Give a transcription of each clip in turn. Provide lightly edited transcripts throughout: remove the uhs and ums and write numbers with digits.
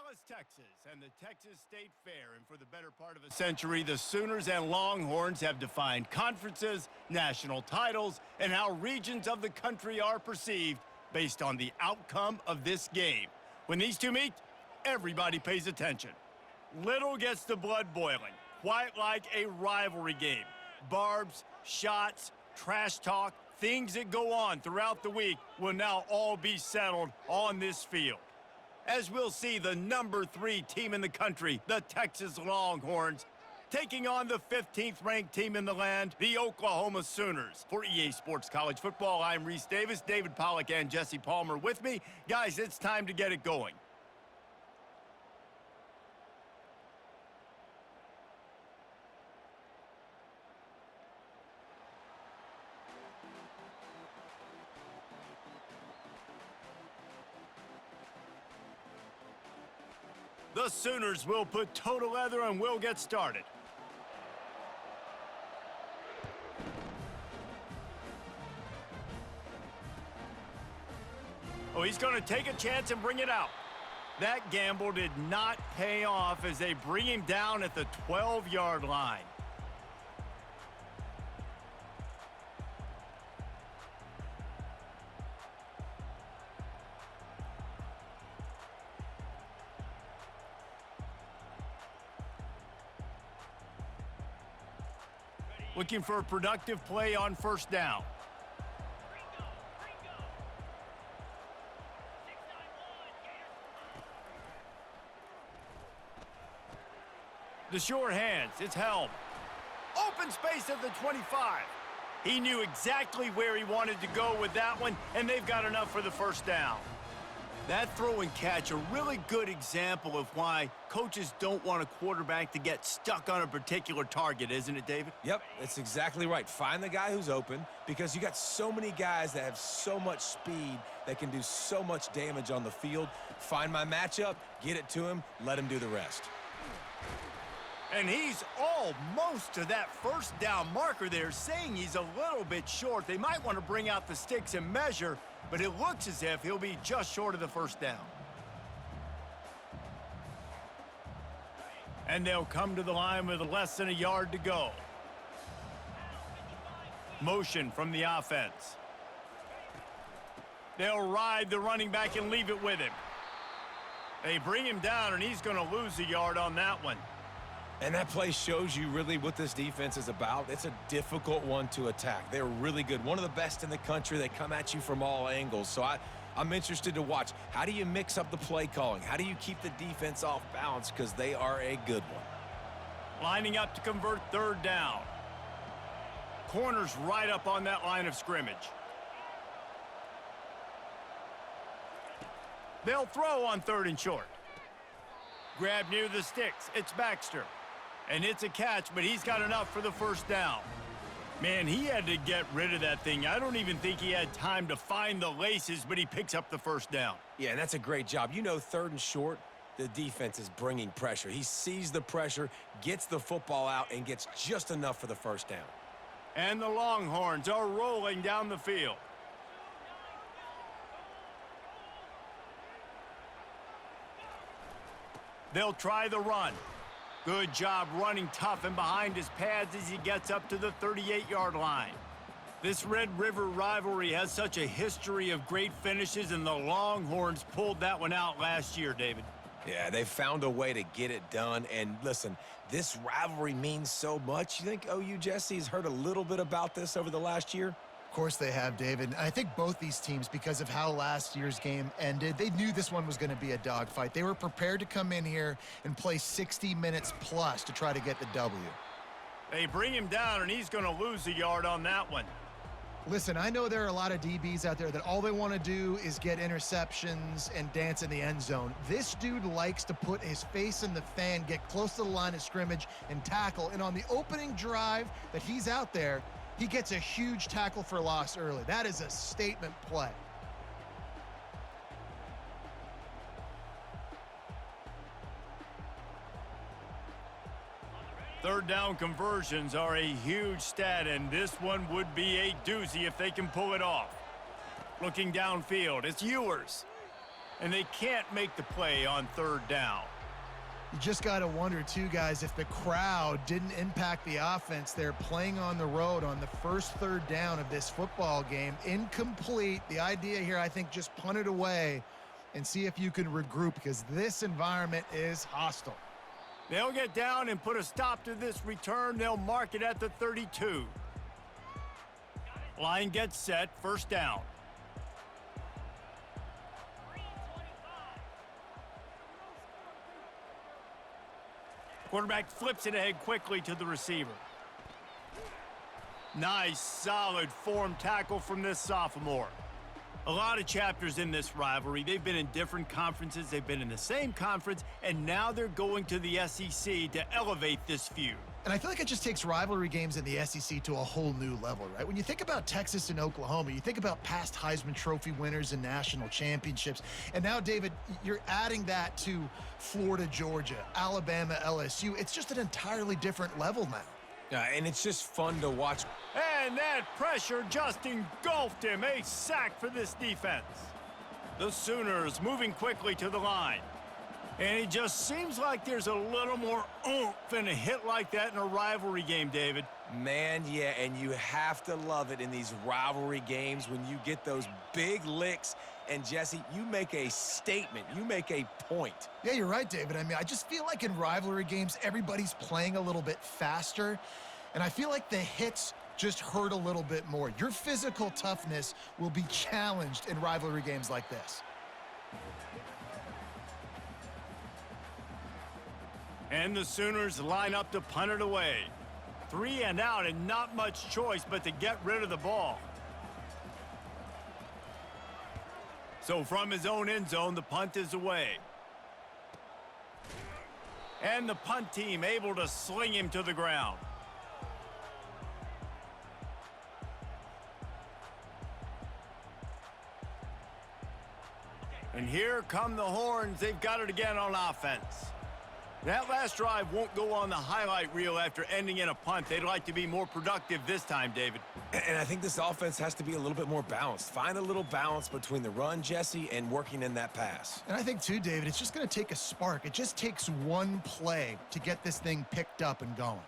Dallas, Texas, and the Texas State Fair. And for the better part of a century, the Sooners and Longhorns have defined conferences, national titles, and how regions of the country are perceived based on the outcome of this game. When these two meet, everybody pays attention. Little gets the blood boiling, quite like a rivalry game. Barbs, shots, trash talk, things that go on throughout the week will now all be settled on this field. As we'll see the number 3 team in the country, the Texas Longhorns, taking on the 15th ranked team in the land, the Oklahoma Sooners. For EA Sports College Football, I'm Reese Davis, David Pollack and Jesse Palmer with me. Guys, it's time to get it going. The Sooners will put toe to leather and we'll get started. Oh, he's going to take a chance and bring it out. That gamble did not pay off as they bring him down at the 12-yard line. Looking for a productive play on first down. The short hands, it's Helm. Open space at the 25. He knew exactly where he wanted to go with that one, and they've got enough for the first down. That throw and catch, a really good example of why coaches don't want a quarterback to get stuck on a particular target, isn't it, David? Yep, that's exactly right. Find the guy who's open because you got so many guys that have so much speed that can do so much damage on the field. Find my matchup, get it to him, let him do the rest. And he's almost to that first down marker there, saying he's a little bit short. They might want to bring out the sticks and measure, but it looks as if he'll be just short of the first down. And they'll come to the line with less than a yard to go. Motion from the offense. They'll ride the running back and leave it with him. They bring him down, and he's going to lose a yard on that one. And that play shows you really what this defense is about. It's a difficult one to attack. They're really good. One of the best in the country. They come at you from all angles. So I'm interested to watch. How do you mix up the play calling? How do you keep the defense off balance? Because they are a good one. Lining up to convert third down. Corners right up on that line of scrimmage. They'll throw on third and short. Grab near the sticks. It's Baxter. And it's a catch, but he's got enough for the first down. Man, he had to get rid of that thing. I don't even think he had time to find the laces, but he picks up the first down. Yeah, and that's a great job. You know, third and short, the defense is bringing pressure. He sees the pressure, gets the football out, and gets just enough for the first down. And the Longhorns are rolling down the field. They'll try the run. Good job running tough and behind his pads as he gets up to the 38-yard line. This Red River rivalry has such a history of great finishes, and the Longhorns pulled that one out last year, David. Yeah, they found a way to get it done. And listen, this rivalry means so much. You think OU, Jesse, has heard a little bit about this over the last year? Of course they have, David. I think both these teams, because of how last year's game ended, they knew this one was going to be a dogfight. They were prepared to come in here and play 60 minutes plus to try to get the W. They bring him down, and he's going to lose a yard on that one. Listen, I know there are a lot of DBs out there that all they want to do is get interceptions and dance in the end zone. This dude likes to put his face in the fan, get close to the line of scrimmage, and tackle. And on the opening drive that he's out there, he gets a huge tackle for loss early. That is a statement play. Third down conversions are a huge stat, and this one would be a doozy if they can pull it off. Looking downfield, it's Ewers. and they can't make the play on third down. You just got to wonder, too, guys, if the crowd didn't impact the offense. They're playing on the road on the first third down of this football game. Incomplete. The idea here, I think, just punt it away and see if you can regroup, because this environment is hostile. They'll get down and put a stop to this return. They'll mark it at the 32. Line gets set, first down. Quarterback flips it ahead quickly to the receiver. Nice, solid form tackle from this sophomore. A lot of chapters in this rivalry. They've been in different conferences. They've been in the same conference, and now they're going to the SEC to elevate this feud. And I feel like it just takes rivalry games in the SEC to a whole new level, right? When you think about Texas and Oklahoma, you think about past Heisman Trophy winners and national championships. And now, David, you're adding that to Florida, Georgia, Alabama, LSU. It's just an entirely different level now. Yeah, and it's just fun to watch. And that pressure just engulfed him. A sack for this defense. The Sooners moving quickly to the line. And it just seems like there's a little more oomph in a hit like that in a rivalry game, David. Man, yeah, and you have to love it in these rivalry games when you get those big licks. And, Jesse, you make a statement. You make a point. Yeah, you're right, David. I mean, I just feel like in rivalry games, everybody's playing a little bit faster. And I feel like the hits just hurt a little bit more. Your physical toughness will be challenged in rivalry games like this. And the Sooners line up to punt it away. 3 and out, and not much choice but to get rid of the ball. So from his own end zone, the punt is away. And the punt team able to sling him to the ground. And here come the Horns. They've got it again on offense. That last drive won't go on the highlight reel after ending in a punt. They'd like to be more productive this time, David. And I think this offense has to be a little bit more balanced. Find a little balance between the run, Jesse, and working in that pass. And I think, too, David, it's just going to take a spark. It just takes one play to get this thing picked up and going.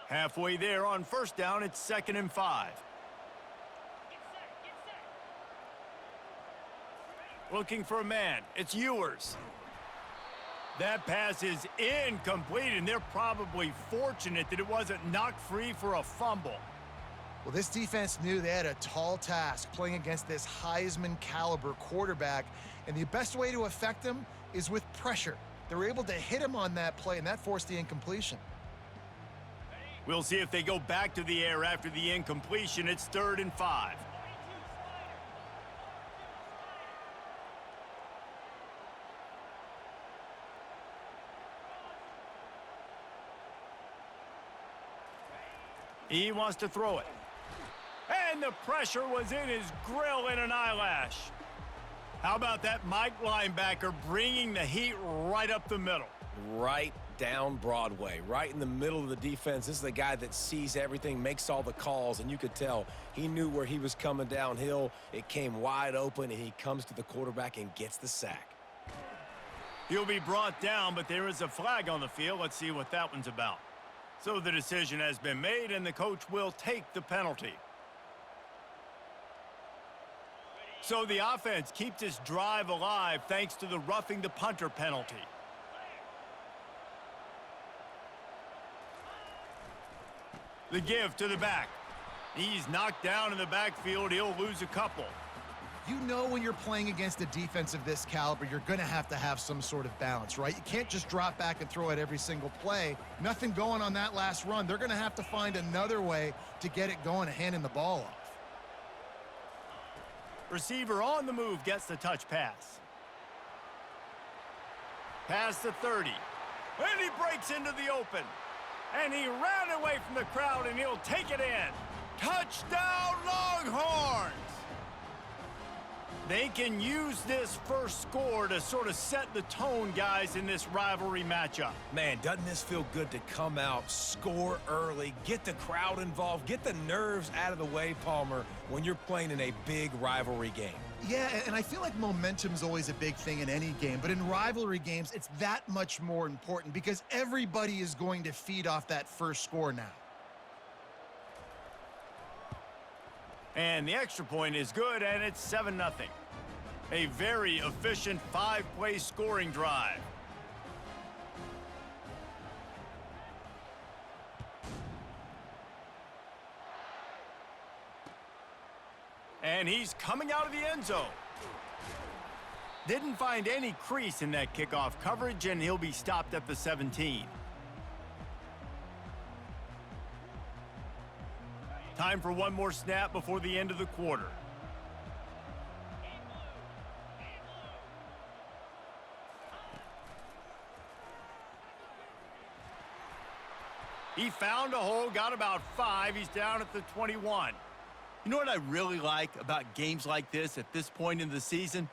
Halfway there on first down, it's 2nd and 5. Looking for a man. It's Ewers. That pass is incomplete, and they're probably fortunate that it wasn't knocked free for a fumble. Well, this defense knew they had a tall task playing against this Heisman caliber quarterback, and the best way to affect him is with pressure. They were able to hit him on that play, and that forced the incompletion. We'll see if they go back to the air after the incompletion. It's 3rd and 5. He wants to throw it. And the pressure was in his grill in an eyelash. How about that Mike linebacker bringing the heat right up the middle? Right down Broadway, right in the middle of the defense. This is the guy that sees everything, makes all the calls, and you could tell he knew where he was coming downhill. It came wide open, and he comes to the quarterback and gets the sack. He'll be brought down, but there is a flag on the field. Let's see what that one's about. So the decision has been made, and the coach will take the penalty. So the offense keeps this drive alive thanks to the roughing the punter penalty. The give to the back. He's knocked down in the backfield. He'll lose a couple. You know when you're playing against a defense of this caliber, you're going to have some sort of balance, right? You can't just drop back and throw it every single play. Nothing going on that last run. They're going to have to find another way to get it going and handing the ball off. Receiver on the move gets the touch pass. Pass to 30. And he breaks into the open. And he ran away from the crowd, and he'll take it in. Touchdown, Longhorns! They can use this first score to sort of set the tone, guys, in this rivalry matchup. Man, doesn't this feel good to come out, score early, get the crowd involved, get the nerves out of the way, Palmer, when you're playing in a big rivalry game? Yeah, and I feel like momentum's always a big thing in any game, but in rivalry games, it's that much more important because everybody is going to feed off that first score now. And the extra point is good, and it's 7-0. A very efficient 5-play scoring drive. And he's coming out of the end zone. Didn't find any crease in that kickoff coverage, and he'll be stopped at the 17. Time for one more snap before the end of the quarter. He found a hole, got about 5. He's down at the 21. You know what I really like about games like this at this point in the season?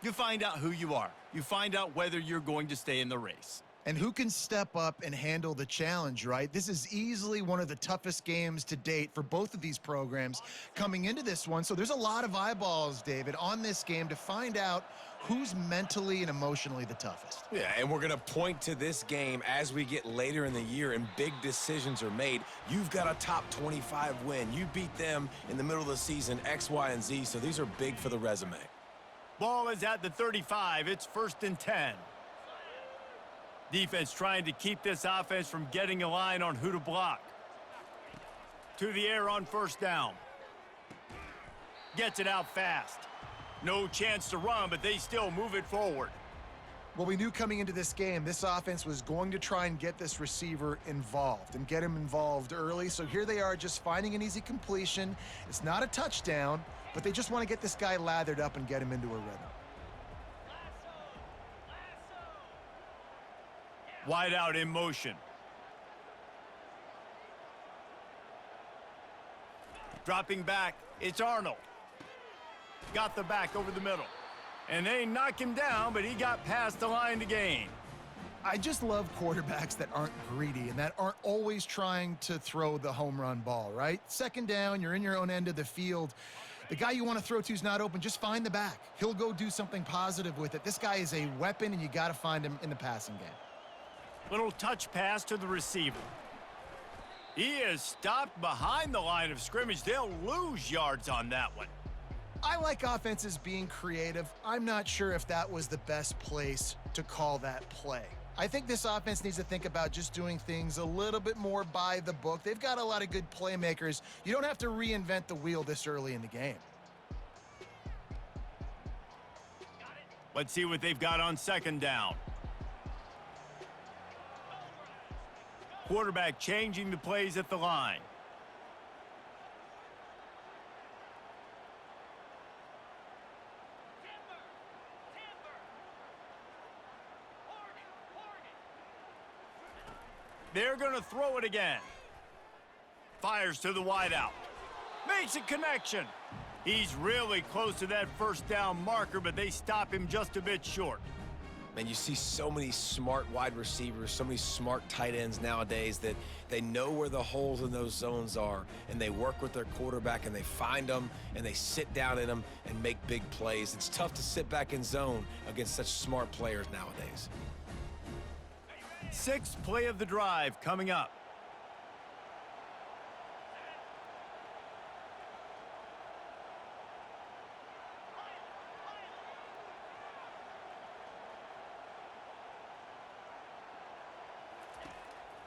You find out who you are. You find out whether you're going to stay in the race. And who can step up and handle the challenge, right? This is easily one of the toughest games to date for both of these programs coming into this one. So there's a lot of eyeballs, David, on this game to find out who's mentally and emotionally the toughest. Yeah, and we're going to point to this game as we get later in the year and big decisions are made. You've got a top 25 win. You beat them in the middle of the season, X, Y, and Z, so these are big for the resume. Ball is at the 35. It's 1st and 10. Defense trying to keep this offense from getting a line on who to block. To the air on 1st down. Gets it out fast. No chance to run, but they still move it forward. Well, we knew coming into this game, this offense was going to try and get this receiver involved and get him involved early. So here they are just finding an easy completion. It's not a touchdown, but they just want to get this guy lathered up and get him into a rhythm. Wide out in motion. Dropping back, it's Arnold. Got the back over the middle. And they knock him down, but he got past the line to gain. I just love quarterbacks that aren't greedy and that aren't always trying to throw the home run ball, right? 2nd down, you're in your own end of the field. The guy you want to throw to is not open. Just find the back. He'll go do something positive with it. This guy is a weapon, and you got to find him in the passing game. Little touch pass to the receiver. He is stopped behind the line of scrimmage. They'll lose yards on that one. I like offenses being creative. I'm not sure if that was the best place to call that play. I think this offense needs to think about just doing things a little bit more by the book. They've got a lot of good playmakers. You don't have to reinvent the wheel this early in the game. Let's see what they've got on 2nd down. Quarterback changing the plays at the line. They're going to throw it again. Fires to the wideout. Makes a connection. He's really close to that 1st down marker, but they stop him just a bit short. Man, you see so many smart wide receivers, so many smart tight ends nowadays that they know where the holes in those zones are, and they work with their quarterback, and they find them, and they sit down in them and make big plays. It's tough to sit back in zone against such smart players nowadays. 6th play of the drive coming up.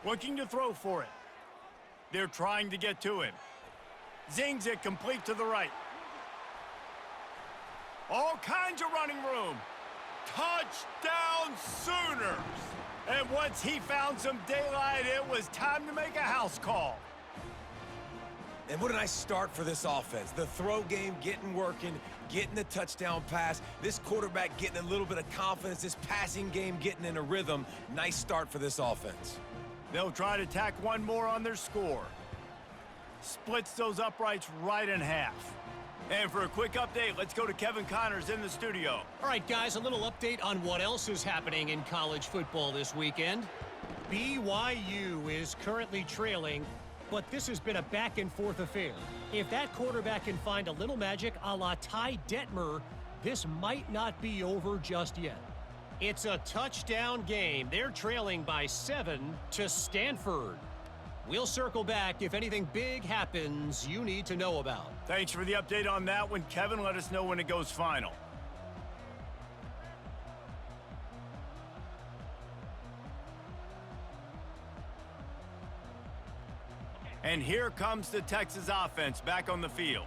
Looking to throw for it. They're trying to get to him. Zings it complete to the right. All kinds of running room. Touchdown Sooners! And once he found some daylight, it was time to make a house call. And what a nice start for this offense. The throw game getting working, getting the touchdown pass. This quarterback getting a little bit of confidence. This passing game getting in a rhythm. Nice start for this offense. They'll try to tack one more on their score. Splits those uprights right in half. And for a quick update, let's go to Kevin Connors in the studio. All right, guys, a little update on what else is happening in college football this weekend. BYU is currently trailing, but this has been a back-and-forth affair. If that quarterback can find a little magic a la Ty Detmer, this might not be over just yet. It's a touchdown game. They're trailing by 7 to Stanford. We'll circle back if anything big happens you need to know about. Thanks for the update on that one, Kevin. Let us know when it goes final. And here comes the Texas offense back on the field.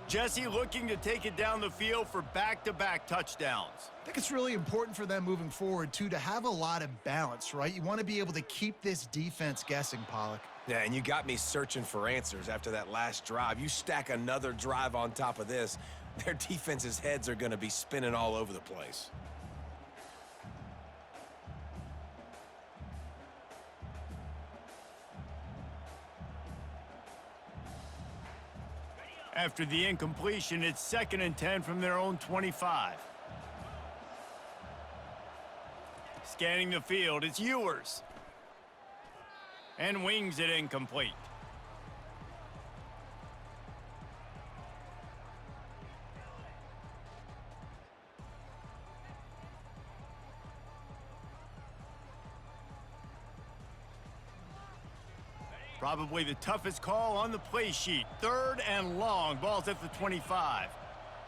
Jesse looking to take it down the field for back-to-back touchdowns. I think it's really important for them moving forward, too, to have a lot of balance, right? You want to be able to keep this defense guessing, Pollock. Yeah, and you got me searching for answers after that last drive. You stack another drive on top of this, their defense's heads are going to be spinning all over the place. After the incompletion, it's 2nd and 10 from their own 25. Scanning the field, it's Ewers. And wings it incomplete. Probably the toughest call on the play sheet. 3rd and long. Ball's at the 25.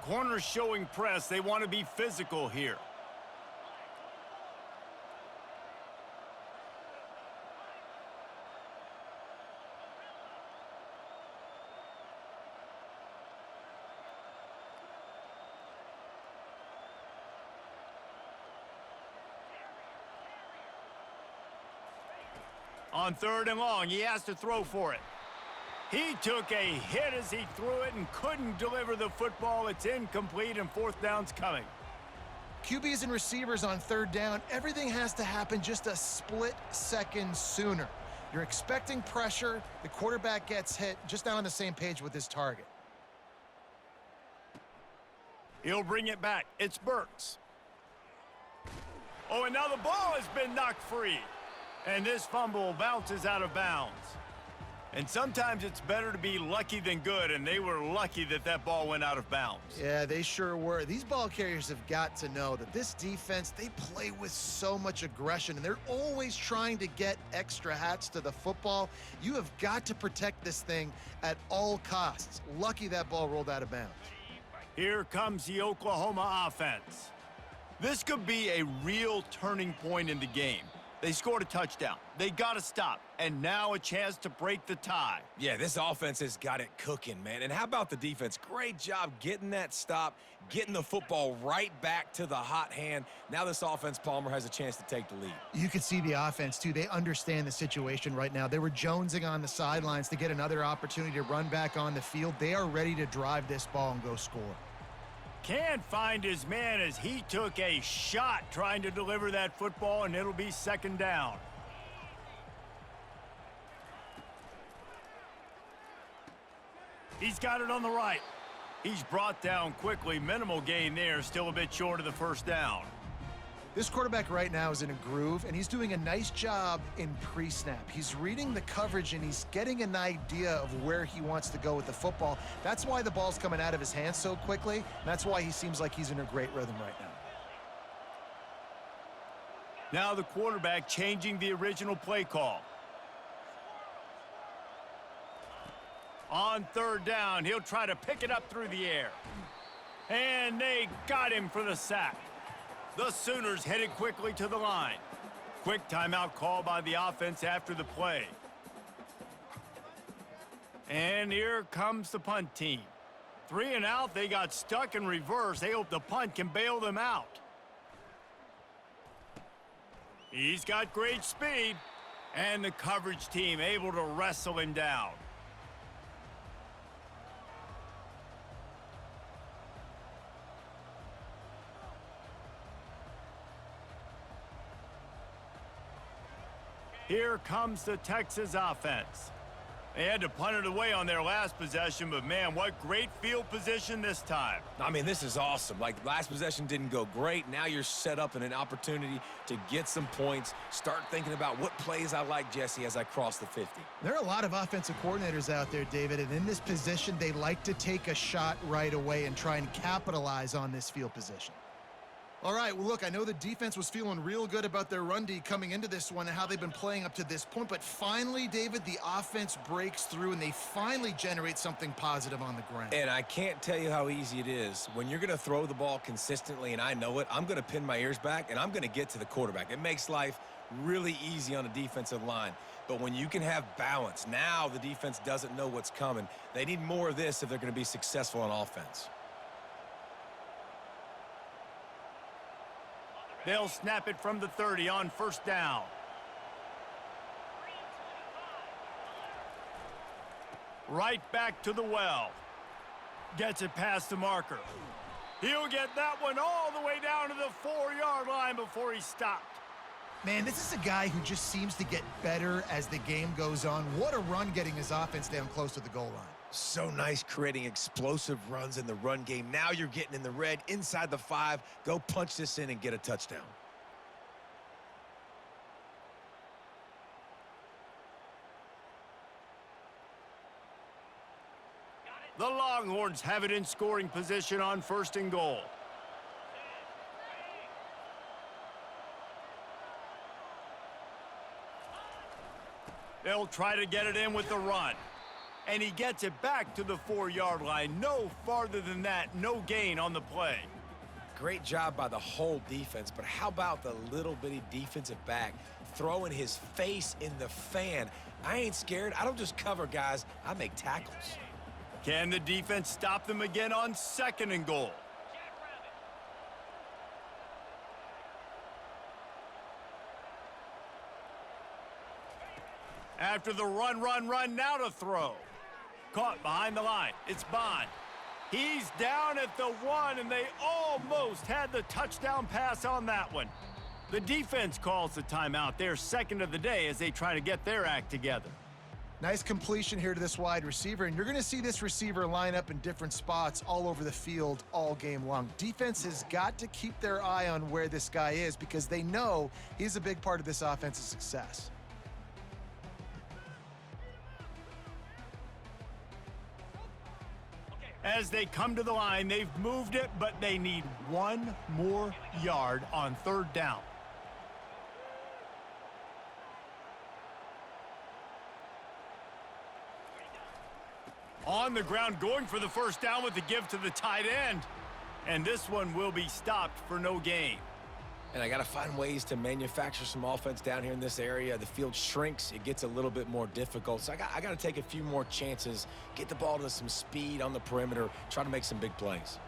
Corners showing press. They want to be physical here. On 3rd and long, he has to throw for it. He took a hit as he threw it and couldn't deliver the football. It's incomplete, and 4th down's coming. QBs and receivers on 3rd down, everything has to happen just a split second sooner. You're expecting pressure, the quarterback gets hit, just not on the same page with his target. He'll bring it back. It's Burks. Oh, and now the ball has been knocked free. And this fumble bounces out of bounds. And sometimes it's better to be lucky than good, and they were lucky that that ball went out of bounds. Yeah, they sure were. These ball carriers have got to know that this defense, they play with so much aggression, and they're always trying to get extra hats to the football. You have got to protect this thing at all costs. Lucky that ball rolled out of bounds. Here comes the Oklahoma offense. This could be a real turning point in the game. They scored a touchdown. They got to stop. And now a chance to break the tie. Yeah, this offense has got it cooking, man. And how about the defense? Great job getting that stop, getting the football right back to the hot hand. Now this offense, Palmer, has a chance to take the lead. You could see the offense, too. They understand the situation right now. They were jonesing on the sidelines to get another opportunity to run back on the field. They are ready to drive this ball and go score. Can't find his man as he took a shot trying to deliver that football, and it'll be 2nd down. He's got it on the right. He's brought down quickly. Minimal gain there, still a bit short of the 1st down. This quarterback right now is in a groove, and he's doing a nice job in pre-snap. He's reading the coverage, and he's getting an idea of where he wants to go with the football. That's why the ball's coming out of his hands so quickly, and that's why he seems like he's in a great rhythm right now. Now the quarterback changing the original play call. On 3rd down, he'll try to pick it up through the air. And they got him for the sack. The Sooners headed quickly to the line. Quick timeout call by the offense after the play. And here comes the punt team. 3 and out, they got stuck in reverse. They hope the punt can bail them out. He's got great speed, and the coverage team able to wrestle him down. Here comes the Texas offense. They had to punt it away on their last possession, but man, what great field position this time. I mean, this is awesome. Like, last possession didn't go great. Now you're set up in an opportunity to get some points. Start thinking about what plays I like, Jesse, as I cross the 50. There are a lot of offensive coordinators out there, David, and in this position, they like to take a shot right away and try and capitalize on this field position. All right, well, look, I know the defense was feeling real good about their run D coming into this one and how they've been playing up to this point, but finally, David, the offense breaks through and they finally generate something positive on the ground. And I can't tell you how easy it is. When you're going to throw the ball consistently, and I know it, I'm going to pin my ears back, and I'm going to get to the quarterback. It makes life really easy on a defensive line. But when you can have balance, now the defense doesn't know what's coming. They need more of this if they're going to be successful on offense. They'll snap it from the 30 on first down. Right back to the well. Gets it past the marker. He'll get that one all the way down to the 4-yard line before he stopped. Man, this is a guy who just seems to get better as the game goes on. What a run getting his offense down close to the goal line. So nice creating explosive runs in the run game. Now you're getting in the red, inside the 5. Go punch this in and get a touchdown. The Longhorns have it in scoring position on first and goal. They'll try to get it in with the run. And he gets it back to the 4-yard line. No farther than that, no gain on the play. Great job by the whole defense, but how about the little bitty defensive back throwing his face in the fan? I ain't scared. I don't just cover guys. I make tackles. Can the defense stop them again on second and goal? After the run, now to throw. Caught behind the line. It's Bond. He's down at the 1, and they almost had the touchdown pass on that one. The defense calls the timeout. They're second of the day as they try to get their act together. Nice completion here to this wide receiver, and you're going to see this receiver line up in different spots all over the field all game long. Defense has got to keep their eye on where this guy is because they know he's a big part of this offense's success. As they come to the line, they've moved it, but they need one more yard on third down. On the ground, going for the first down with the give to the tight end. And this one will be stopped for no gain. And I got to find ways to manufacture some offense down here in this area. The field shrinks. It gets a little bit more difficult. So I got to take a few more chances, get the ball to some speed on the perimeter, try to make some big plays.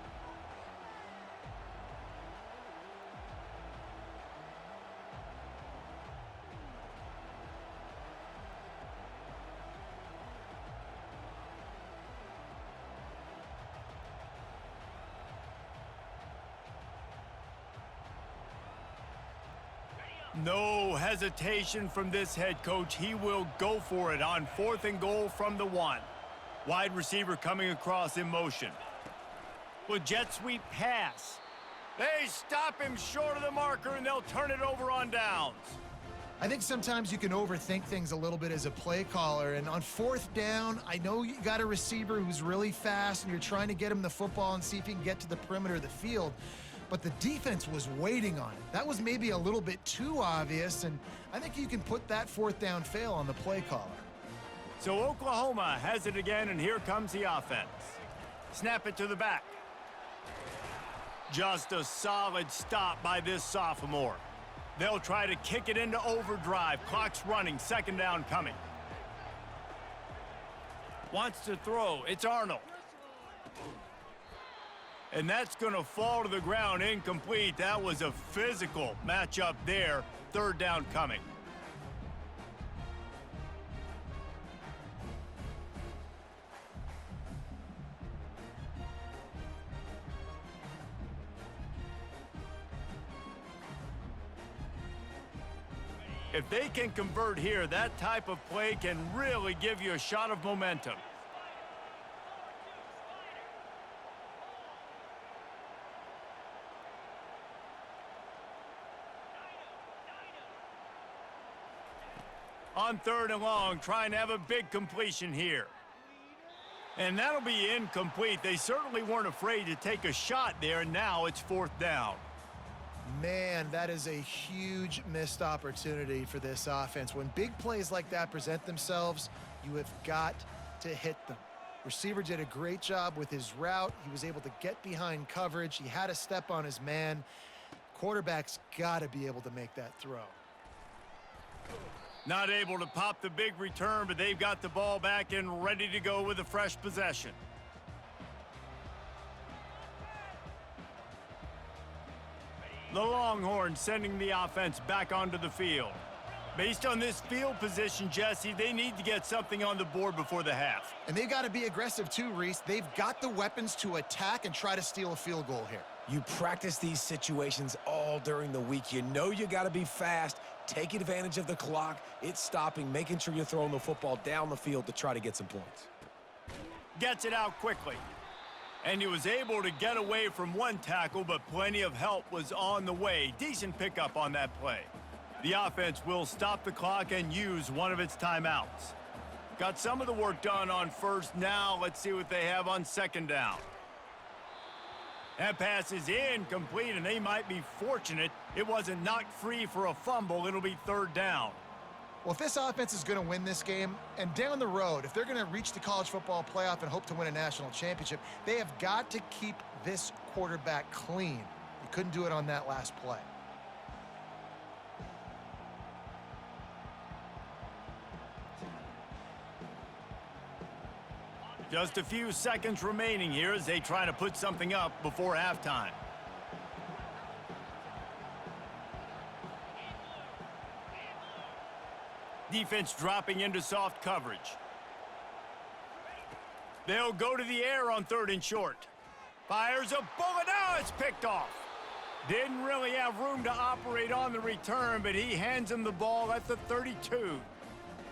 No hesitation from this head coach. He will go for it on fourth and goal from the 1. Wide receiver coming across in motion. With jet sweep pass. They stop him short of the marker, and they'll turn it over on downs. I think sometimes you can overthink things a little bit as a play caller, and on fourth down, I know you got a receiver who's really fast, and you're trying to get him the football and see if he can get to the perimeter of the field. But the defense was waiting on it. That was maybe a little bit too obvious, and I think you can put that fourth down fail on the play caller. So Oklahoma has it again, and here comes the offense. Snap it to the back. Just a solid stop by this sophomore. They'll try to kick it into overdrive. Clock's running, second down coming. Wants to throw, it's Arnold. And that's going to fall to the ground incomplete. That was a physical matchup there. Third down coming. If they can convert here, that type of play can really give you a shot of momentum. On 3rd and long, trying to have a big completion here. And that'll be incomplete. They certainly weren't afraid to take a shot there, and now it's 4th down. Man, that is a huge missed opportunity for this offense. When big plays like that present themselves, you have got to hit them. Receiver did a great job with his route. He was able to get behind coverage. He had a step on his man. Quarterback's got to be able to make that throw. Not able to pop the big return, but they've got the ball back and ready to go with a fresh possession. The Longhorns sending the offense back onto the field. Based on this field position, Jesse, they need to get something on the board before the half. And they've got to be aggressive too, Reese. They've got the weapons to attack and try to steal a field goal here. You practice these situations all during the week. You know you got to be fast, take advantage of the clock. It's stopping, making sure you're throwing the football down the field to try to get some points. Gets it out quickly. And he was able to get away from one tackle, but plenty of help was on the way. Decent pickup on that play. The offense will stop the clock and use one of its timeouts. Got some of the work done on 1st. Now let's see what they have on 2nd down. That pass is incomplete, and they might be fortunate it wasn't knocked free for a fumble. It'll be 3rd down. Well, if this offense is going to win this game, and down the road, if they're going to reach the college football playoff and hope to win a national championship, they have got to keep this quarterback clean. They couldn't do it on that last play. Just a few seconds remaining here as they try to put something up before halftime. Defense dropping into soft coverage. They'll go to the air on 3rd and short. Fires a bullet. Now it's picked off. Didn't really have room to operate on the return, but he hands him the ball at the 32.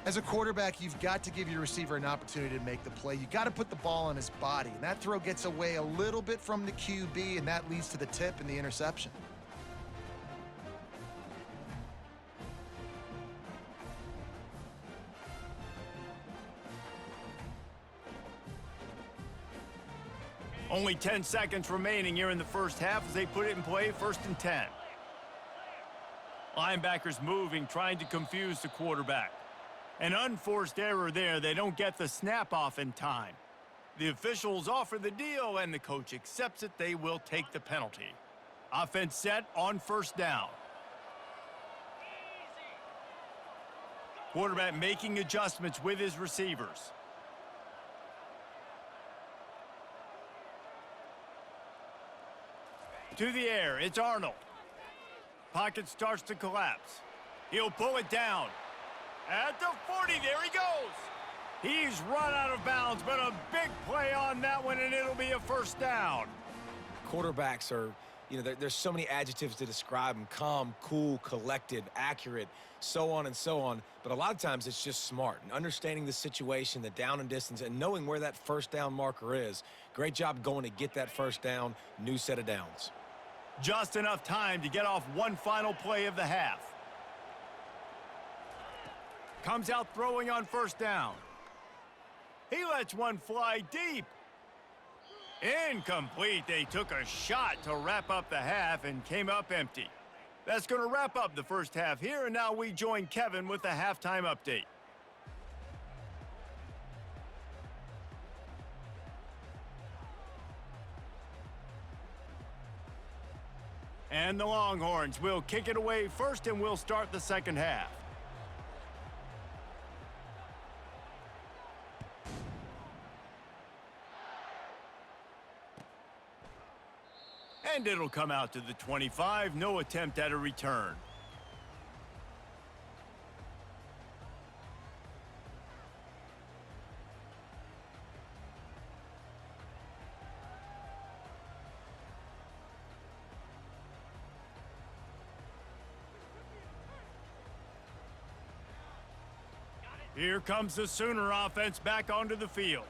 As a quarterback, you've got to give your receiver an opportunity to make the play. You've got to put the ball on his body. And that throw gets away a little bit from the QB, and that leads to the tip and the interception. Only 10 seconds remaining here in the 1st half as they put it in play, 1st and 10. Linebackers moving, trying to confuse the quarterback. An unforced error there. They don't get the snap off in time. The officials offer the deal, and the coach accepts it. They will take the penalty. Offense set on 1st down. Quarterback making adjustments with his receivers. To the air, it's Arnold. Pocket starts to collapse. He'll pull it down. At the 40, there he goes. He's run out of bounds, but a big play on that one, and it'll be a 1st down. Quarterbacks are, there's so many adjectives to describe them. Calm, cool, collected, accurate, so on and so on. But a lot of times it's just smart and understanding the situation, the down and distance, and knowing where that 1st down marker is. Great job going to get that 1st down, new set of downs. Just enough time to get off one final play of the half. Comes out throwing on 1st down. He lets one fly deep. Incomplete. They took a shot to wrap up the half and came up empty. That's going to wrap up the 1st half here, and now we join Kevin with the halftime update. And the Longhorns will kick it away first, and we'll start the 2nd half. And it'll come out to the 25. No attempt at a return. Here comes the Sooner offense back onto the field.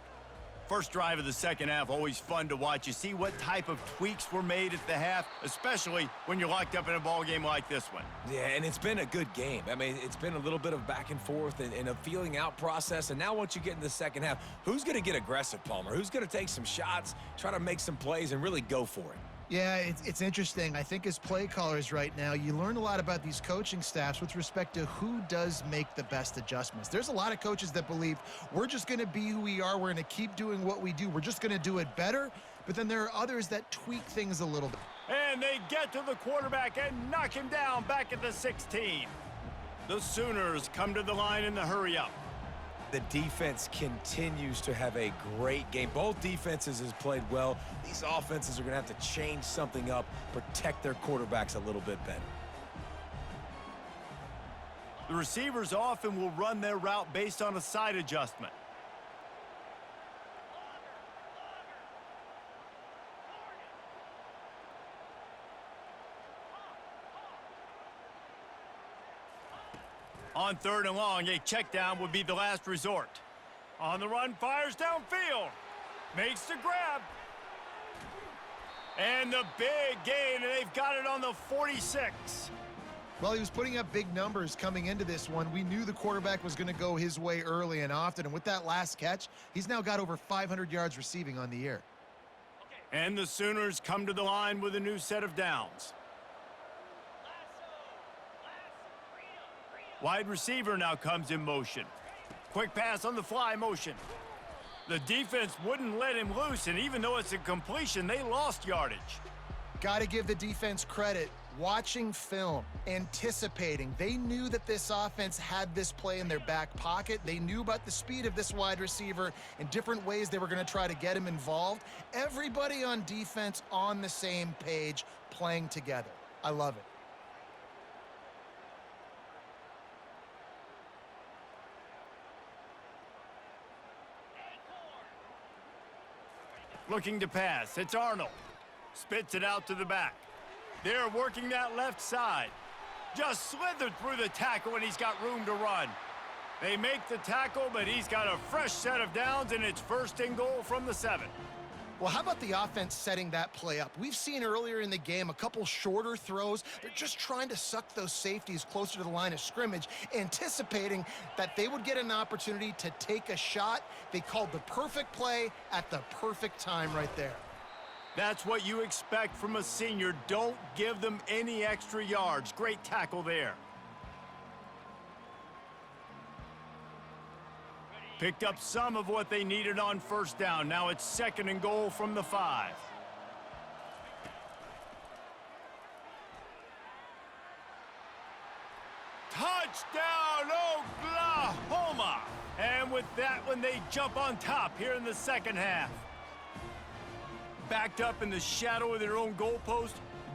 First drive of the second half, always fun to watch. You see what type of tweaks were made at the half, especially when you're locked up in a ball game like this one. Yeah, and it's been a good game. I mean, it's been a little bit of back and forth and a feeling out process. And now once you get in the second half, who's going to get aggressive, Palmer? Who's going to take some shots, try to make some plays, and really go for it? Yeah, it's interesting. I think as play callers right now, you learn a lot about these coaching staffs with respect to who does make the best adjustments. There's a lot of coaches that believe we're just going to be who we are. We're going to keep doing what we do. We're just going to do it better. But then there are others that tweak things a little bit. And they get to the quarterback and knock him down back at the 16. The Sooners come to the line in the hurry-up. The defense continues to have a great game. Both defenses has played well. These offenses are going to have to change something up, protect their quarterbacks a little bit better. The receivers often will run their route based on a side adjustment. On 3rd and long, a check down would be the last resort. On the run, fires downfield. Makes the grab. And the big gain, and they've got it on the 46. Well, he was putting up big numbers coming into this one. We knew the quarterback was going to go his way early and often. And with that last catch, he's now got over 500 yards receiving on the year. And the Sooners come to the line with a new set of downs. Wide receiver now comes in motion. Quick pass on the fly motion. The defense wouldn't let him loose, and even though it's a completion, they lost yardage. Got to give the defense credit. Watching film, anticipating. They knew that this offense had this play in their back pocket. They knew about the speed of this wide receiver and different ways they were going to try to get him involved. Everybody on defense on the same page, playing together. I love it. Looking to pass. It's Arnold. Spits it out to the back. They're working that left side. Just slithered through the tackle, and he's got room to run. They make the tackle, but he's got a fresh set of downs, and it's 1st and goal from the 7. Well, how about the offense setting that play up? We've seen earlier in the game a couple shorter throws. They're just trying to suck those safeties closer to the line of scrimmage, anticipating that they would get an opportunity to take a shot. They called the perfect play at the perfect time right there. That's what you expect from a senior. Don't give them any extra yards. Great tackle there. Picked up some of what they needed on 1st down. Now it's 2nd and goal from the 5. Touchdown, Oklahoma! And with that one, they jump on top here in the 2nd half. Backed up in the shadow of their own goalpost,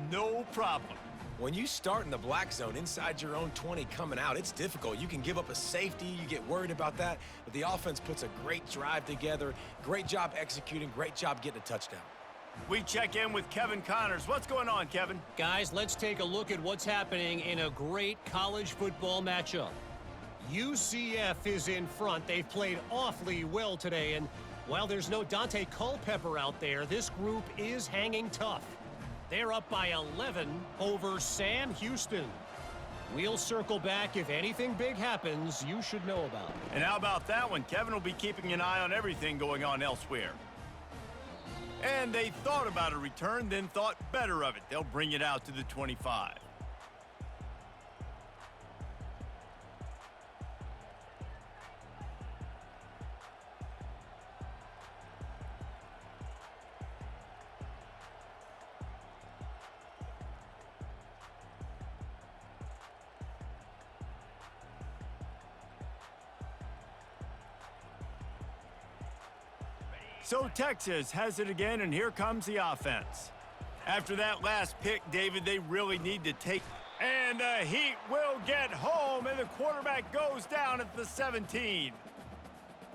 no problem. When you start in the black zone inside your own 20 coming out, it's difficult. You can give up a safety. You get worried about that. But the offense puts a great drive together. Great job executing. Great job getting a touchdown. We check in with Kevin Connors. What's going on, Kevin? Guys, let's take a look at what's happening in a great college football matchup. UCF is in front. They've played awfully well today, and while there's no Dante Culpepper out there, this group is hanging tough. They're up by 11 over Sam Houston. We'll circle back. If anything big happens, you should know about it. And how about that one? Kevin will be keeping an eye on everything going on elsewhere. And they thought about a return, then thought better of it. They'll bring it out to the 25. So Texas has it again, and here comes the offense. After that last pick, David, they really need to take. And the Heat will get home, and the quarterback goes down at the 17.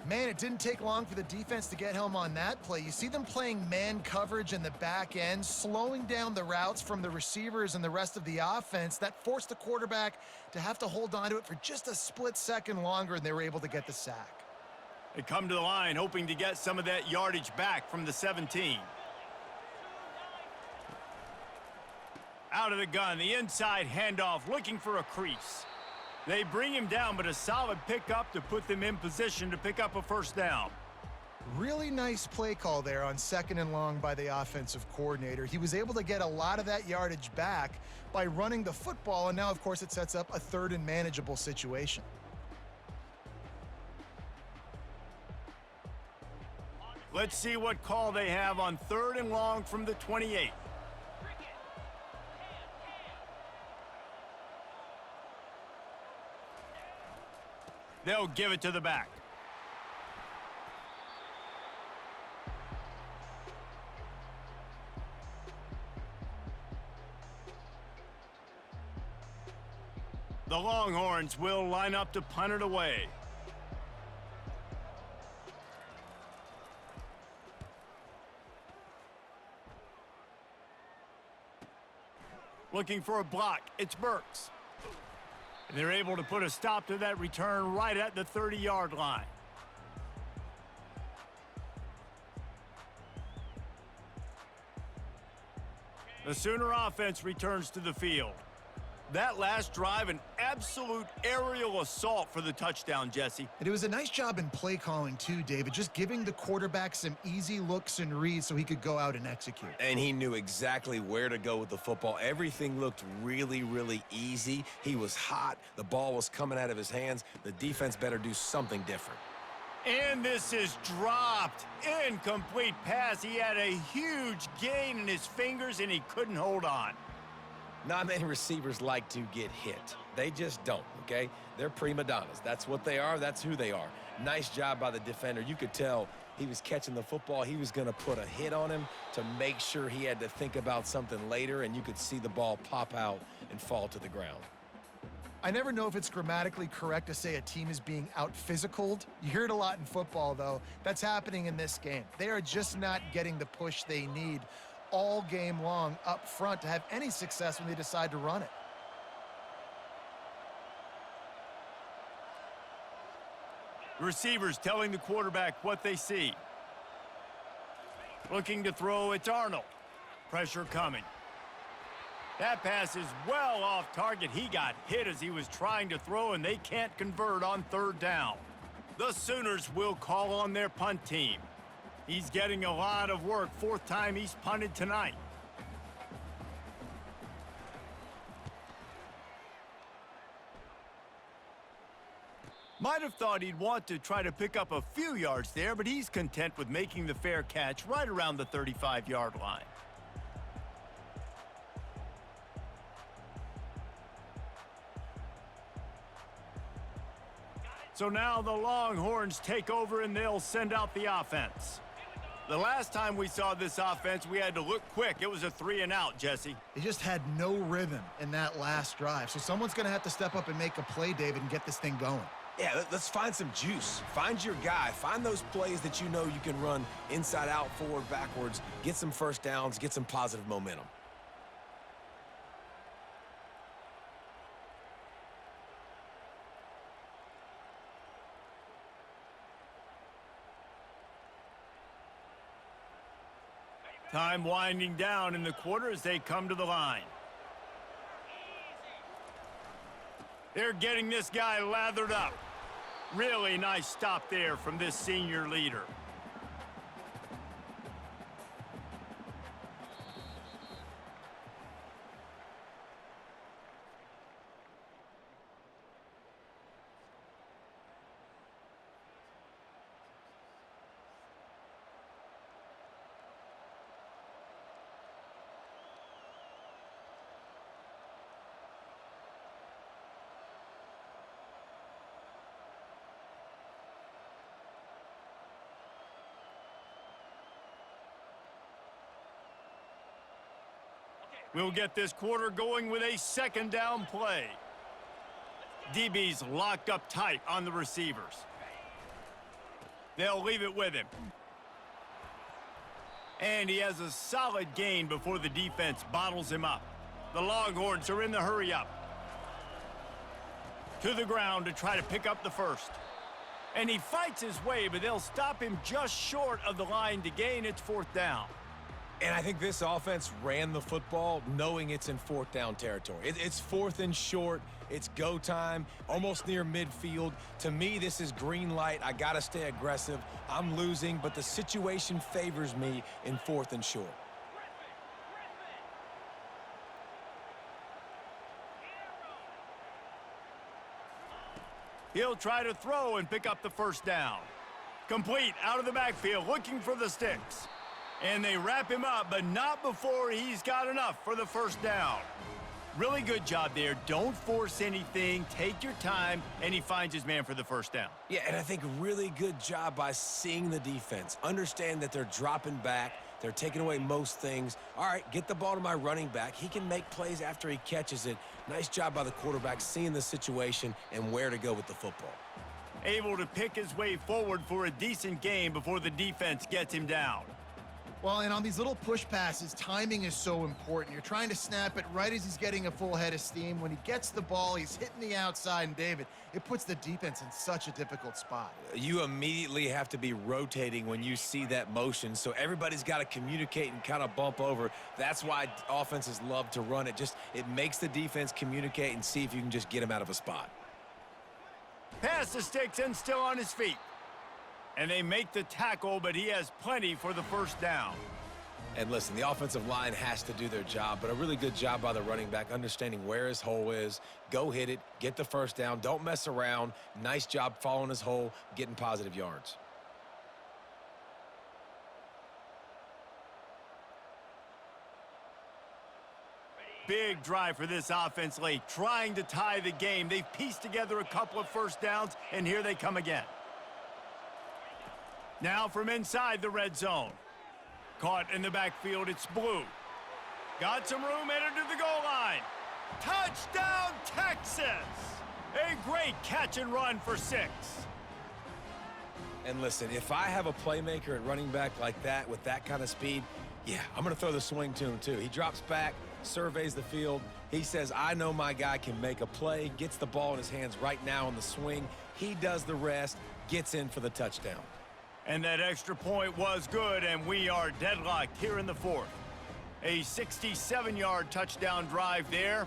Man, it didn't take long for the defense to get home on that play. You see them playing man coverage in the back end, slowing down the routes from the receivers and the rest of the offense. That forced the quarterback to have to hold on to it for just a split second longer, and they were able to get the sack. They come to the line hoping to get some of that yardage back from the 17. Out of the gun, the inside handoff, looking for a crease. They bring him down, but a solid pickup to put them in position to pick up a first down. Really nice play call there on 2nd and long by the offensive coordinator. He was able to get a lot of that yardage back by running the football, and now, of course, it sets up a 3rd and manageable situation. Let's see what call they have on 3rd and long from the 28. They'll give it to the back. The Longhorns will line up to punt it away. Looking for a block. It's Burks. And they're able to put a stop to that return right at the 30-yard line. The Sooner offense returns to the field. That last drive, an absolute aerial assault for the touchdown, Jesse. And it was a nice job in play calling too, David, just giving the quarterback some easy looks and reads so he could go out and execute. And he knew exactly where to go with the football. Everything looked really, really easy. He was hot. The ball was coming out of his hands. The defense better do something different. And this is dropped. Incomplete pass. He had a huge gain in his fingers, and he couldn't hold on. Not many receivers like to get hit. They just don't, okay? They're prima donnas. That's what they are. That's who they are. Nice job by the defender. You could tell he was catching the football. He was going to put a hit on him to make sure he had to think about something later, and you could see the ball pop out and fall to the ground. I never know if it's grammatically correct to say a team is being out-physicaled. You hear it a lot in football, though. That's happening in this game. They are just not getting the push they need all game long up front to have any success when they decide to run it. Receivers telling the quarterback what they see. Looking to throw, it's Arnold. Pressure coming. That pass is well off target. He got hit as he was trying to throw, and they can't convert on 3rd down. The Sooners will call on their punt team. He's getting a lot of work. 4th time he's punted tonight. Might have thought he'd want to try to pick up a few yards there, but he's content with making the fair catch right around the 35-yard line. So now the Longhorns take over and they'll send out the offense. The last time we saw this offense, we had to look quick. It was a 3-and-out, Jesse. They just had no rhythm in that last drive. So someone's going to have to step up and make a play, David, and get this thing going. Yeah, let's find some juice. Find your guy. Find those plays that you know you can run inside out, forward, backwards. Get some first downs. Get some positive momentum. Time winding down in the quarter as they come to the line. They're getting this guy lathered up. Really nice stop there from this senior leader. We'll get this quarter going with a 2nd down play. DB's locked up tight on the receivers. They'll leave it with him. And he has a solid gain before the defense bottles him up. The Longhorns are in the hurry up. To the ground to try to pick up the first. And he fights his way, but they'll stop him just short of the line to gain. It's 4th down. And I think this offense ran the football knowing it's in 4th down territory. It's 4th and short. It's go time, almost near midfield. To me, this is green light. I got to stay aggressive. I'm losing, but the situation favors me in 4th and short. He'll try to throw and pick up the first down. Complete out of the backfield, looking for the sticks. And they wrap him up, but not before he's got enough for the first down. Really good job there. Don't force anything. Take your time, and he finds his man for the first down. Yeah, and I think really good job by seeing the defense. Understand that they're dropping back. They're taking away most things. All right, get the ball to my running back. He can make plays after he catches it. Nice job by the quarterback seeing the situation and where to go with the football. Able to pick his way forward for a decent game before the defense gets him down. Well, and on these little push passes, timing is so important. You're trying to snap it right as he's getting a full head of steam. When he gets the ball, he's hitting the outside, and David, it puts the defense in such a difficult spot. You immediately have to be rotating when you see that motion, so everybody's got to communicate and kind of bump over. That's why offenses love to run it. It makes the defense communicate and see if you can just get him out of a spot. Pass the sticks and still on his feet. And they make the tackle, but he has plenty for the first down. And listen, the offensive line has to do their job, but a really good job by the running back, understanding where his hole is. Go hit it, get the first down, don't mess around. Nice job following his hole, getting positive yards. Big drive for this offense late, trying to tie the game. They've pieced together a couple of first downs, and here they come again. Now from inside the red zone. Caught in the backfield, it's Blue. Got some room, headed to the goal line. Touchdown, Texas! A great catch and run for 6. And listen, if I have a playmaker at running back like that with that kind of speed, yeah, I'm going to throw the swing to him too. He drops back, surveys the field. He says, I know my guy can make a play, gets the ball in his hands right now on the swing. He does the rest, gets in for the touchdown. And that extra point was good, and we are deadlocked here in the 4th. A 67-yard touchdown drive there.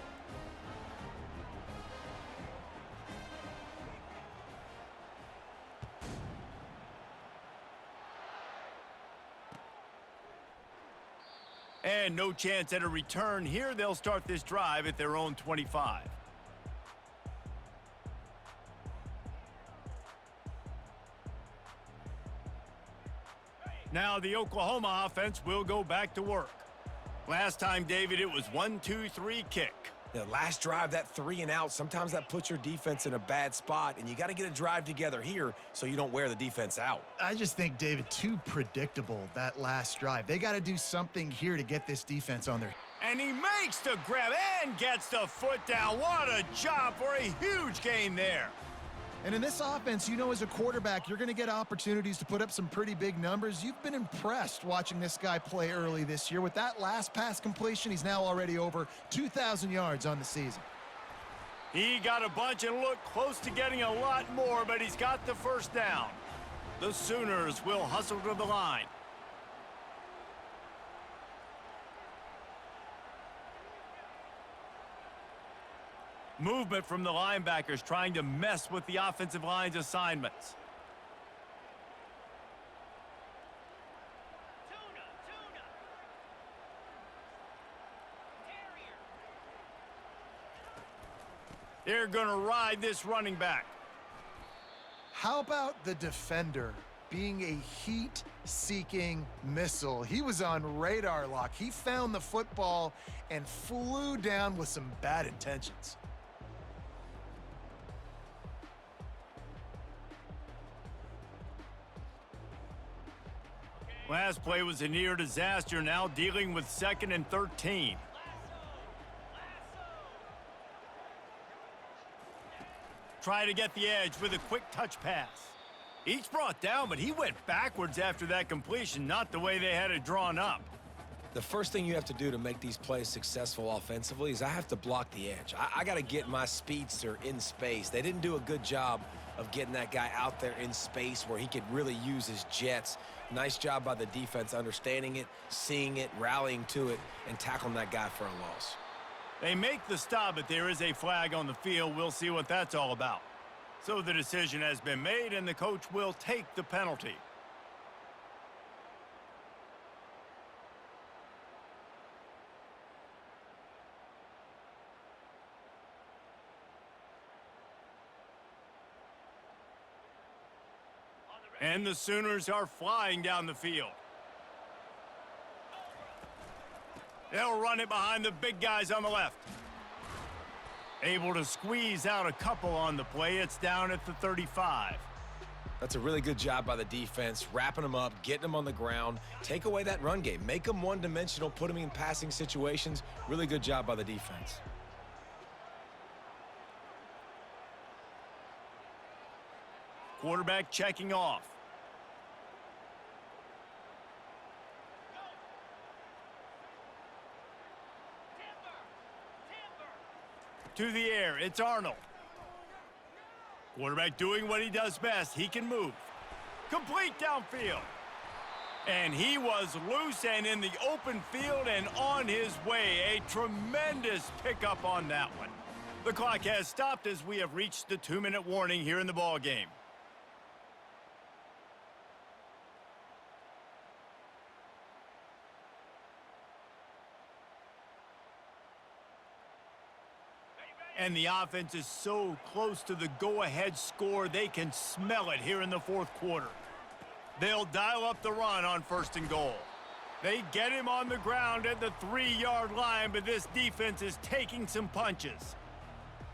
And no chance at a return here. They'll start this drive at their own 25. Now the Oklahoma offense will go back to work. Last time, David, it was 1-2-3 kick. The last drive, that 3 and out, sometimes that puts your defense in a bad spot, and you got to get a drive together here so you don't wear the defense out. I just think, David, too predictable, that last drive. They got to do something here to get this defense on their... And he makes the grab and gets the foot down. What a job for a huge gain there. And in this offense, you know, as a quarterback, you're going to get opportunities to put up some pretty big numbers. You've been impressed watching this guy play early this year. With that last pass completion, he's now already over 2,000 yards on the season. He got a bunch and looked close to getting a lot more, but he's got the first down. The Sooners will hustle to the line. Movement from the linebackers trying to mess with the offensive line's assignments. They're going to ride this running back. How about the defender being a heat-seeking missile? He was on radar lock. He found the football and flew down with some bad intentions. Last play was a near disaster, now dealing with 2nd and 13. Try to get the edge with a quick touch pass. Each brought down, but he went backwards after that completion, not the way they had it drawn up. The first thing you have to do to make these plays successful offensively is I have to block the edge. I got to get my speedster in space. They didn't do a good job of getting that guy out there in space where he could really use his jets. Nice job by the defense understanding it, seeing it, rallying to it, and tackling that guy for a loss. They make the stop, but there is a flag on the field. We'll see what that's all about. So the decision has been made, and the coach will take the penalty. And the Sooners are flying down the field. They'll run it behind the big guys on the left. Able to squeeze out a couple on the play. It's down at the 35. That's a really good job by the defense, wrapping them up, getting them on the ground. Take away that run game. Make them one-dimensional, put them in passing situations. Really good job by the defense. Quarterback checking off. To the air, it's Arnold. Quarterback doing what he does best. He can move. Complete downfield. And he was loose and in the open field and on his way. A tremendous pickup on that one. The clock has stopped as we have reached the 2-minute warning here in the ball game. And the offense is so close to the go-ahead score, they can smell it here in the fourth quarter. They'll dial up the run on 1st and goal. They get him on the ground at the 3-yard line, but this defense is taking some punches.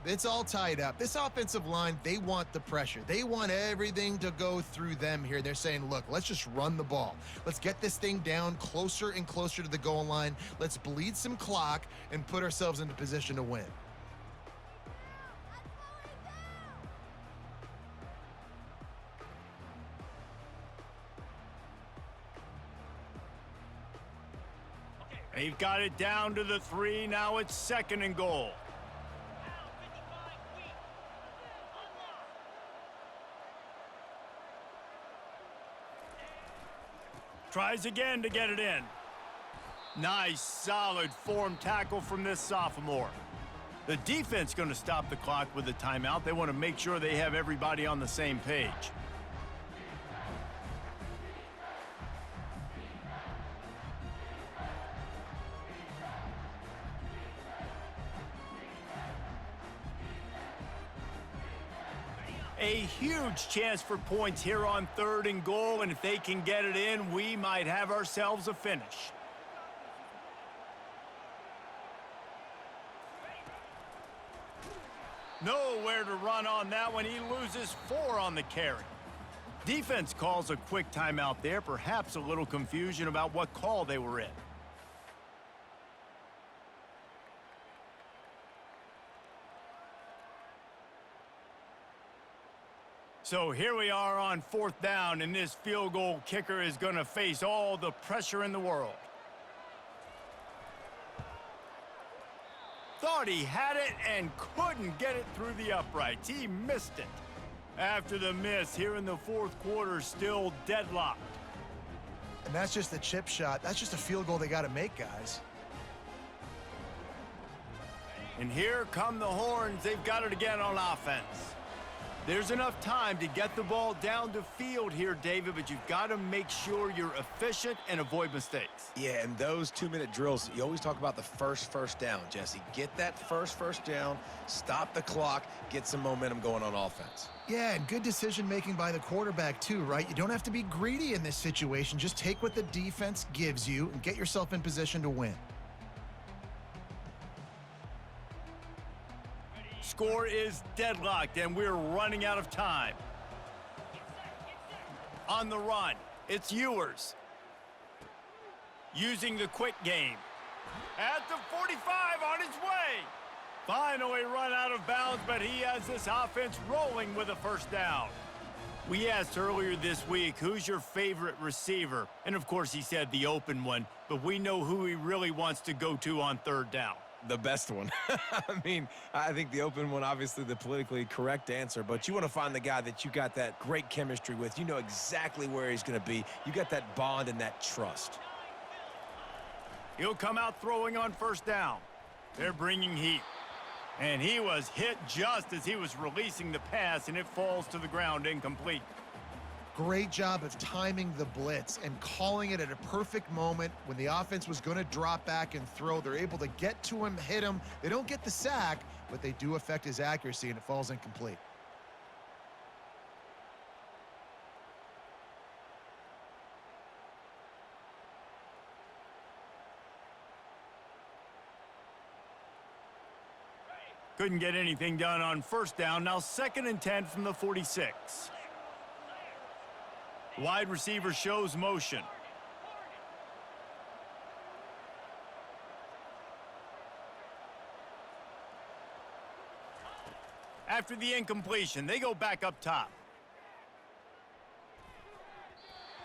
It's all tied up. This offensive line, they want the pressure. They want everything to go through them here. They're saying, look, let's just run the ball. Let's get this thing down closer and closer to the goal line. Let's bleed some clock and put ourselves into position to win. They've got it down to the 3. Now it's 2nd and goal. Tries again to get it in. Nice, solid form tackle from this sophomore. The defense going to stop the clock with a timeout. They want to make sure they have everybody on the same page. A huge chance for points here on 3rd and goal, and if they can get it in, we might have ourselves a finish. Nowhere to run on that one. He loses 4 on the carry. Defense calls a quick timeout there, perhaps a little confusion about what call they were in. So here we are on 4th down, and this field goal kicker is going to face all the pressure in the world. Thought he had it and couldn't get it through the uprights. He missed it. After the miss here in the 4th quarter, still deadlocked. And that's just a chip shot. That's just a field goal they got to make, guys. And here come the Horns. They've got it again on offense. There's enough time to get the ball down the field here, David, but you've got to make sure you're efficient and avoid mistakes. Yeah, and those 2-minute drills, you always talk about the first down, Jesse. Get that first down, stop the clock, get some momentum going on offense. Yeah, and good decision-making by the quarterback, too, right? You don't have to be greedy in this situation. Just take what the defense gives you and get yourself in position to win. Score is deadlocked, and we're running out of time. On the run, it's Ewers. Using the quick game. At the 45 on his way. Finally run out of bounds, but he has this offense rolling with a 1st down. We asked earlier this week, who's your favorite receiver? And of course he said the open one, but we know who he really wants to go to on third down. The best one. I mean, I think the open one, obviously the politically correct answer, but you want to find the guy that you got that great chemistry with. You know exactly where he's going to be. You got that bond and that trust. He'll come out throwing on first down. They're bringing heat. And he was hit just as he was releasing the pass, and it falls to the ground incomplete. Great job of timing the blitz and calling it at a perfect moment when the offense was going to drop back and throw. They're able to get to him, hit him. They don't get the sack, but they do affect his accuracy, and it falls incomplete. Couldn't get anything done on first down. Now 2nd and 10 from the 46. Wide receiver shows motion. After the incompletion, they go back up top.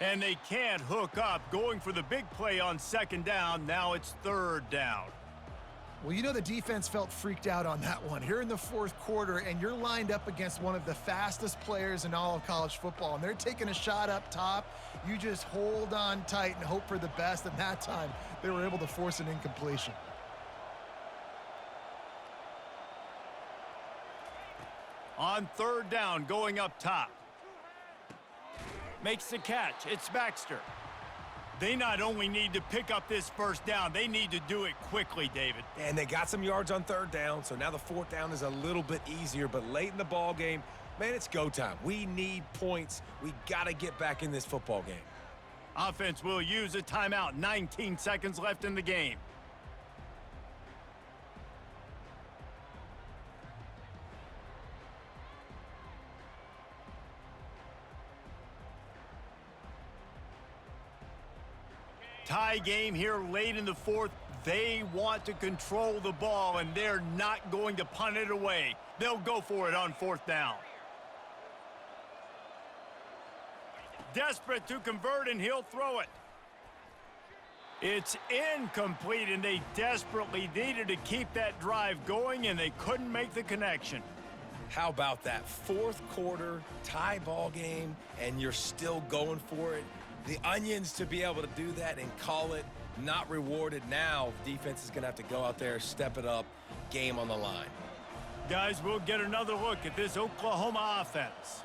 And they can't hook up, going for the big play on 2nd down. Now it's 3rd down. Well, you know the defense felt freaked out on that one. Here in the 4th quarter, and you're lined up against one of the fastest players in all of college football, and they're taking a shot up top. You just hold on tight and hope for the best, and that time they were able to force an incompletion. On 3rd down, going up top. Makes the catch. It's Baxter. They not only need to pick up this first down, they need to do it quickly, David. And they got some yards on 3rd down, so now the 4th down is a little bit easier, but late in the ball game, man, it's go time. We need points. We got to get back in this football game. Offense will use a timeout. 19 seconds left in the game. Tie game here late in the 4th. They want to control the ball, and they're not going to punt it away. They'll go for it on 4th down. Desperate to convert, and he'll throw it. It's incomplete, and they desperately needed to keep that drive going, and they couldn't make the connection. How about that 4th quarter tie ball game, and you're still going for it? The onions to be able to do that and call it not rewarded. Now defense is going to have to go out there, step it up, game on the line. Guys, we'll get another look at this Oklahoma offense.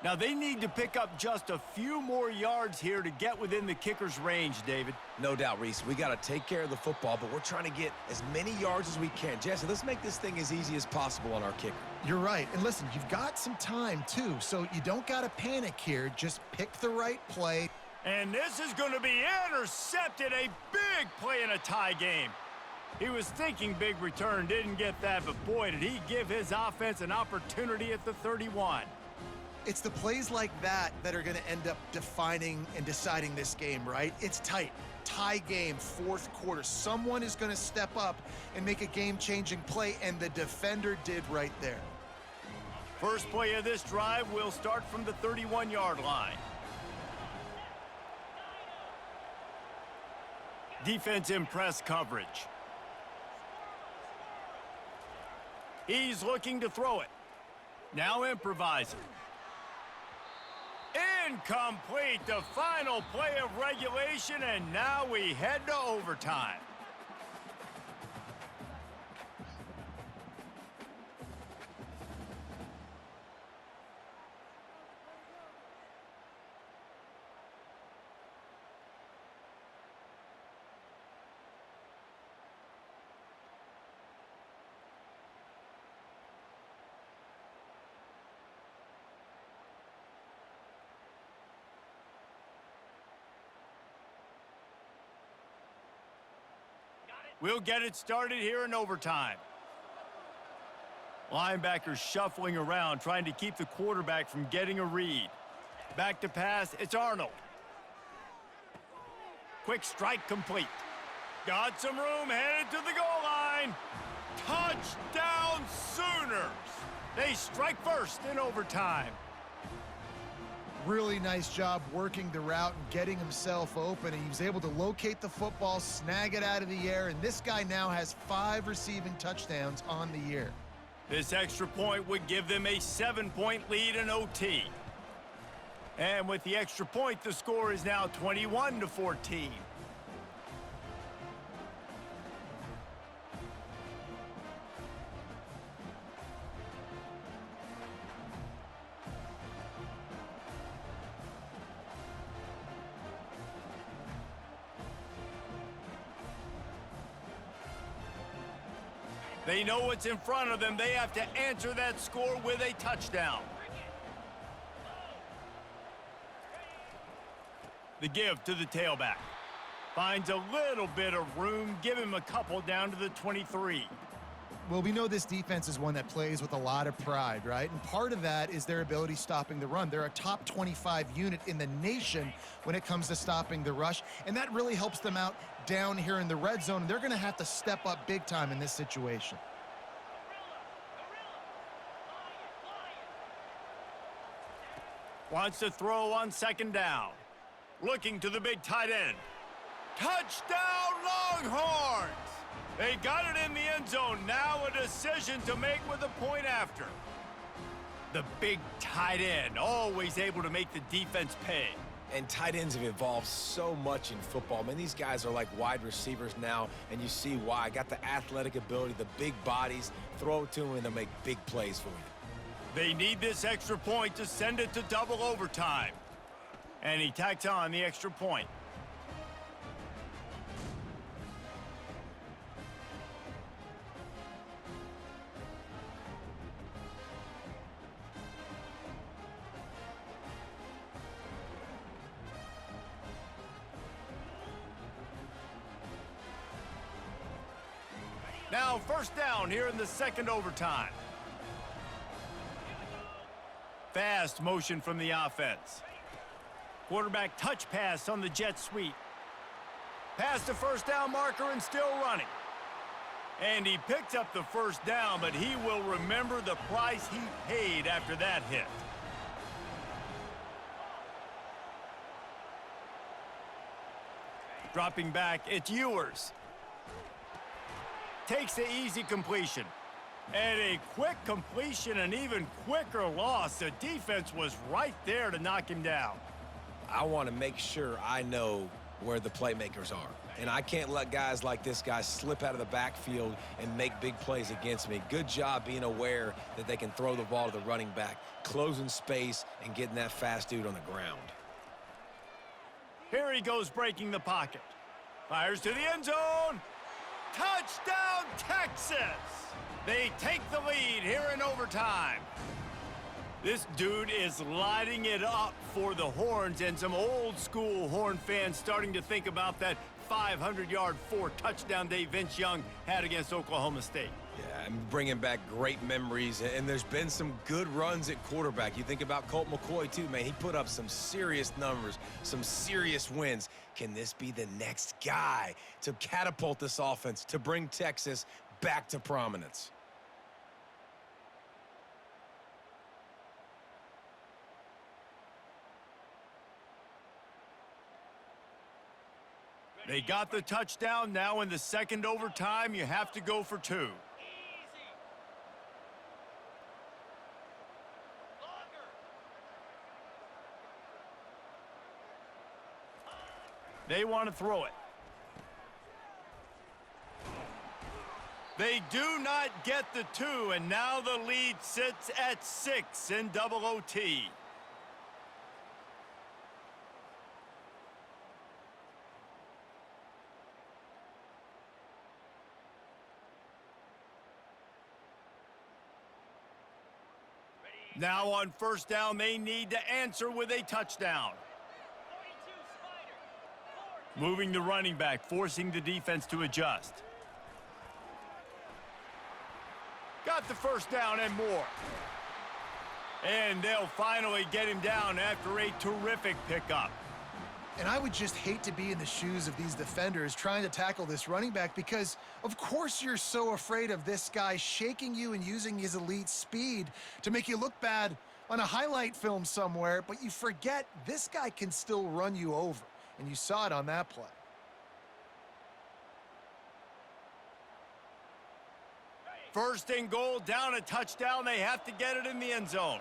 Now they need to pick up just a few more yards here to get within the kicker's range, David. No doubt, Reese. We got to take care of the football, but we're trying to get as many yards as we can. Jesse, let's make this thing as easy as possible on our kicker. You're right. And listen, you've got some time, too, so you don't got to panic here. Just pick the right play. And this is going to be intercepted. A big play in a tie game. He was thinking big return, didn't get that, but boy, did he give his offense an opportunity at the 31. It's the plays like that that are going to end up defining and deciding this game, right? It's tight. Tie game, 4th quarter. Someone is going to step up and make a game-changing play, and the defender did right there. First play of this drive will start from the 31-yard line. Defense in press coverage. He's looking to throw it. Now improvising. Incomplete, the final play of regulation, and now we head to overtime. We'll get it started here in overtime. Linebackers shuffling around, trying to keep the quarterback from getting a read. Back to pass, it's Arnold. Quick strike complete. Got some room, headed to the goal line. Touchdown Sooners! They strike first in overtime. Really nice job working the route and getting himself open. And he was able to locate the football, snag it out of the air, and this guy now has 5 receiving touchdowns on the year. This extra point would give them a 7-point lead in OT. And with the extra point, the score is now 21-14. They know what's in front of them. They have to answer that score with a touchdown. The give to the tailback. Finds a little bit of room. Give him a couple down to the 23. Well, we know this defense is one that plays with a lot of pride, right? And part of that is their ability stopping the run. They're a top 25 unit in the nation when it comes to stopping the rush, and that really helps them out down here in the red zone. They're going to have to step up big time in this situation. Wants to throw on 2nd down. Looking to the big tight end. Touchdown, Longhorns! They got it in the end zone. Now a decision to make with a point after. The big tight end, always able to make the defense pay. And tight ends have evolved so much in football. Man, these guys are like wide receivers now, and you see why. Got the athletic ability, the big bodies. Throw it to them, and they'll make big plays for you. They need this extra point to send it to double overtime. And he tacks on the extra point. Now 1st down here in the 2nd overtime. Fast motion from the offense. Quarterback touch pass on the jet sweep. Past the 1st down marker and still running. And he picked up the 1st down, but he will remember the price he paid after that hit. Dropping back, it's Ewers. Takes the easy completion. And a quick completion, an even quicker loss. The defense was right there to knock him down. I want to make sure I know where the playmakers are. And I can't let guys like this guy slip out of the backfield and make big plays against me. Good job being aware that they can throw the ball to the running back, closing space, and getting that fast dude on the ground. Here he goes breaking the pocket. Fires to the end zone. Touchdown, Texas! They take the lead here in overtime. This dude is lighting it up for the Horns, and some old-school Horn fans starting to think about that 500-yard, 4-touchdown day Vince Young had against Oklahoma State. Yeah, and bringing back great memories, and there's been some good runs at quarterback. You think about Colt McCoy, too, man. He put up some serious numbers, some serious wins. Can this be the next guy to catapult this offense, to bring Texas back to prominence? They got the touchdown. Now in the 2nd overtime, you have to go for 2. They want to throw it. They do not get the 2, and now the lead sits at 6 in double OT. Now on 1st down, they need to answer with a touchdown. Moving the running back, forcing the defense to adjust. Got the 1st down and more. And they'll finally get him down after a terrific pickup. And I would just hate to be in the shoes of these defenders trying to tackle this running back, because of course you're so afraid of this guy shaking you and using his elite speed to make you look bad on a highlight film somewhere, but you forget this guy can still run you over, and you saw it on that play. First and goal, down a touchdown. They have to get it in the end zone.